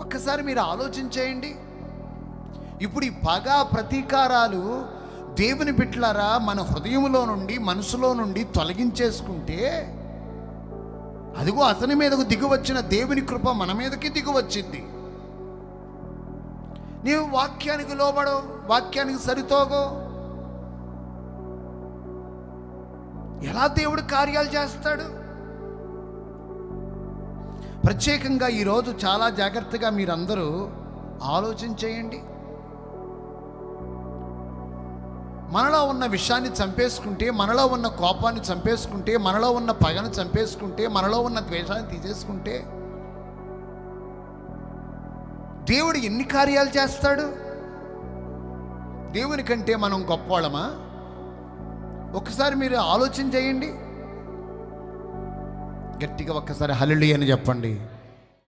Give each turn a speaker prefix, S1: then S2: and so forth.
S1: ఒక్కసారి మీరు ఆలోచించేయండి. ఇప్పుడు ఈ పగ ప్రతీకారాలు దేవుని బిడ్డలారా మన హృదయంలో నుండి, మనసులో నుండి తొలగించేసుకుంటే, అదిగో అతని మీదకు దిగువచ్చిన దేవుని కృప మన మీదకి దిగువచ్చింది. నీవు వాక్యానికి లోబడవు, వాక్యానికి సరితోగో, ఎలా దేవుడు కార్యాలు చేస్తాడు? ప్రత్యేకంగా ఈరోజు చాలా జాగ్రత్తగా మీరందరూ ఆలోచించేయండి. మనలో ఉన్న విషయాన్ని చంపేసుకుంటే, మనలో ఉన్న కోపాన్ని చంపేసుకుంటే, మనలో ఉన్న పగను చంపేసుకుంటే, మనలో ఉన్న ద్వేషాన్ని తీసేసుకుంటే దేవుడు ఎన్ని కార్యాలు చేస్తాడు? దేవుని కంటే మనం గొప్పవాళ్ళమా? ఒక్కసారి మీరు ఆలోచన చేయండి. గట్టిగా ఒక్కసారి హల్లెలూయా అని చెప్పండి.